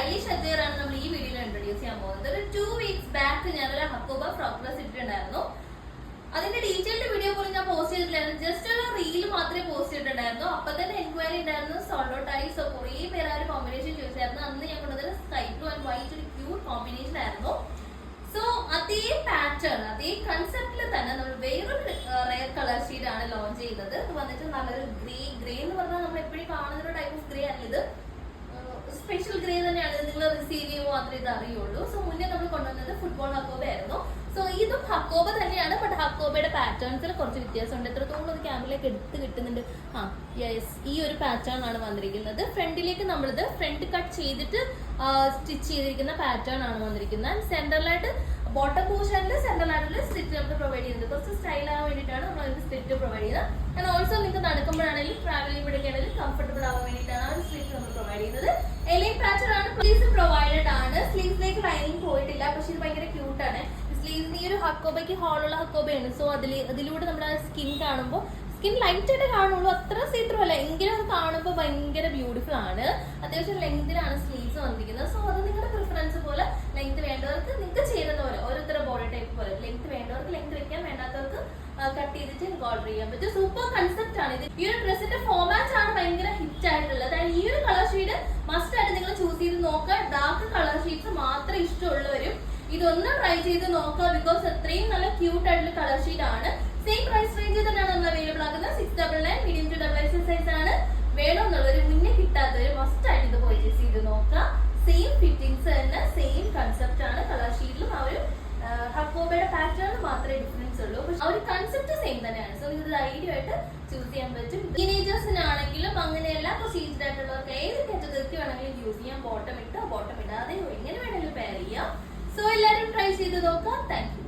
Stylish അജയർ ആണ് നമ്മൾ ഈ വീഡിയോയിൽ ഇൻട്രൊഡ്യൂസ് ചെയ്യാൻ പോകുന്നത്. ഒരു 2 weeks ബാക്ക് ഞാനൊരു ഹക്കോബ ഫ്രോക്ക് ഡ്രസ് ഇട്ടിട്ടുണ്ടായിരുന്നു. അതിന്റെ ഡീറ്റെയിൽഡ് വീഡിയോ പോലും ഞാൻ പോസ്റ്റ് ചെയ്തിട്ടില്ലായിരുന്നു. ജസ്റ്റ് ഒരു റീൽ മാത്രമേ പോസ്റ്റ് ചെയ്തിട്ടുണ്ടായിരുന്നു. അപ്പൊ തന്നെ എൻക്വയറി ഉണ്ടായിരുന്നു, സോൾഡ് ഔട്ട് ആയി. സോ കുറേ പേര് ആ ഒരു കോമ്പിനേഷൻ ചൂസ് ആയിരുന്നു. അന്ന് ഞാൻ കൊണ്ടുവന്നത് സ്കൈ ബ്ലൂ ആൻഡ് വൈറ്റ് ഒരു ക്യൂട്ട് കോമ്പിനേഷൻ ആയിരുന്നു. സോ അതേ പാറ്റേൺ, അതേ കൺസെപ്റ്റിൽ തന്നെ നമ്മൾ വേറൊരു റെയർ കളർ ഷീഡ് ആണ് ലോഞ്ച് ചെയ്യുന്നത്. ഇത് വന്നിട്ട് നല്ലൊരു ഗ്രേ എന്ന് പറഞ്ഞാൽ നമ്മൾ എപ്പോഴും കാണുന്ന ഒരു ടൈപ്പ് ഓഫ് ഗ്രേ അല്ല, ഇത് സ്പെഷ്യൽ ഗ്രേ തന്നെയാണ്. നിങ്ങൾ റിസീവ് ചെയ്യുമ്പോൾ മാത്രമേ ഇത് അറിയുള്ളൂ. സോ മുന്നേ നമ്മൾ കൊണ്ടുവന്നത് ഫുട്ബോൾ ഹക്കോബ ആയിരുന്നു. സോ ഇതും ഹക്കോബ തന്നെയാണ്, ബട്ട് ഹക്കോബയുടെ പാറ്റേൺസിൽ കുറച്ച് വ്യത്യാസമുണ്ട്. എത്രത്തോളം അത് ക്യാമറയിലേക്ക് എടുത്ത് കിട്ടുന്നുണ്ട്. യെസ്, ഈ ഒരു പാറ്റേൺ ആണ് വന്നിരിക്കുന്നത്. ഫ്രണ്ടിലേക്ക് നമ്മളിത് ഫ്രണ്ട് കട്ട് ചെയ്തിട്ട് സ്റ്റിച്ച് ചെയ്തിരിക്കുന്ന പാറ്റേൺ ആണ് വന്നിരിക്കുന്നത്. സെന്ററിലായിട്ട് ബോട്ടം പോർഷനിൽ സെന്ററിലായിട്ടുള്ള സ്റ്റിച്ച് നമുക്ക് പ്രൊവൈഡ് ചെയ്യുന്നത്. കുറച്ച് സ്റ്റൈൽ ആവാൻ വേണ്ടിയിട്ടാണ് നമ്മൾ അതിന് സ്റ്റിച്ച് പ്രൊവൈഡ് ചെയ്യുന്നത്. ആൻഡ് ഓൾസോ നിങ്ങൾക്ക് നടക്കുമ്പോഴാണെങ്കിലും ട്രാവലിംഗ് ഇവിടേക്കാണെങ്കിലും കംഫർട്ടബിൾ ആവാൻ വേണ്ടിയിട്ടാണ് ആ ഒരു സ്റ്റിച്ച് നമ്മൾ പ്രൊവൈഡ് ചെയ്യുന്നത്. എലൈൻ പാറ്റേൺ ആണ്. സ്ലീവ്സ് പ്രൊവൈഡഡ് ആണ്. സ്ലീവ്സിലേക്ക് ലൈനിങ് പോയിട്ടില്ല, പക്ഷെ ഇത് ഭയങ്കര ക്യൂട്ട് ആണ്. സ്ലീവ്സിന് ഈ ഒരു ഹക്കോബയ്ക്ക് ഹോളുള്ള ഹക്കോബയാണ്. സോ അതിലൂടെ നമ്മുടെ സ്കിൻ കാണുമ്പോൾ സ്കിൻ ലൈറ്റ് ആയിട്ട് കാണുള്ളൂ, അത്ര സീത്രൂ അല്ല, എങ്കിലും അത് കാണുമ്പോൾ ഭയങ്കര ബ്യൂട്ടിഫുൾ ആണ്. അത്യാവശ്യം ലെങ്തിലാണ് സ്ലീവ്സ് വന്നിരിക്കുന്നത്. സോ അത് നിങ്ങളുടെ പ്രിഫറൻസ് പോലെ, ലെങ്ത് വേണ്ടവർക്ക് നിങ്ങൾക്ക് ചെയ്യുന്നത് പോലെ, ഓരോരുത്തരുടെ ബോഡി ടൈപ്പ് പോലെ, ലെങ്ത് വേണ്ടവർക്ക് ലെങ്ത് വെക്കാൻ, വേണ്ടാത്തവർക്ക് കട്ട് ചെയ്തിട്ട് ഓർഡർ ചെയ്യാൻ പറ്റും. സൂപ്പർ കൺസെപ്റ്റ് ആണ് ഇത്. ഈ ഒരു ഡ്രസ്സിന്റെ ഫോമാറ്റ് ആണ് ഭയങ്കര ഹിറ്റ് ആയിട്ടുള്ളത്. ഈ ഒരു കളർ ഷെയ്ഡ് മസ്റ്റ് ആയിട്ട് നിങ്ങൾ ചൂസ് ചെയ്ത് നോക്കുക. ഡാർക്ക് കളർ ഷെയ്ഡ്സ് മാത്രമേ ഇഷ്ടമുള്ളവരും ഇതൊന്ന് ട്രൈ ചെയ്ത് നോക്കുക. ബിക്കോസ് അത്രയും നല്ല ക്യൂട്ട് ആയിട്ടുള്ള കളർ ഷീറ്റ് ആണ്. സെയിം പ്രൈസ് റേഞ്ചിൽ തന്നെയാണ് നമ്മൾ അവൈലബിൾ ആക്കുന്നത്. 699 മീഡിയം ടു XXL സൈസ് ആണ്. വേണമെന്നുള്ളവർ മുന്നേ കിട്ടാത്തവർ മസ്റ്റ് ആയിട്ട് ഇത് പർച്ചേസ് ചെയ്ത് നോക്കുക. സെയിം ഫിറ്റിംഗ്സ് തന്നെ, സെയിം കൺസെപ്റ്റ് ആണ്. കളർ ഷീറ്റിലും ആ ഒരു ഹക്കോബയുടെ പാറ്റേൺ മാത്രമേ ഡിഫറൻസ് ഉള്ളൂ, പക്ഷെ ആ ഒരു കൺസെപ്റ്റ് സെയിം തന്നെയാണ്. സോ ഇത് ധൈര്യമായിട്ട് ചൂസ് ചെയ്യാൻ പറ്റും. ടീനേജേഴ്സിനാണെങ്കിലും അങ്ങനെയല്ല, പ്രൊസീജ്ഡ് ആയിട്ടുള്ളവർക്ക് ഏത് കാറ്റഗറിക്ക് വേണമെങ്കിലും യൂസ് ചെയ്യാം. ബോട്ടം ഇട്ടോ ബോട്ടം ഇടാതെ എങ്ങനെ വേണമെങ്കിലും പെയർ ചെയ്യാം. സോ എല്ലാവരും ട്രൈ ചെയ്ത് നോക്കാം. Thank you.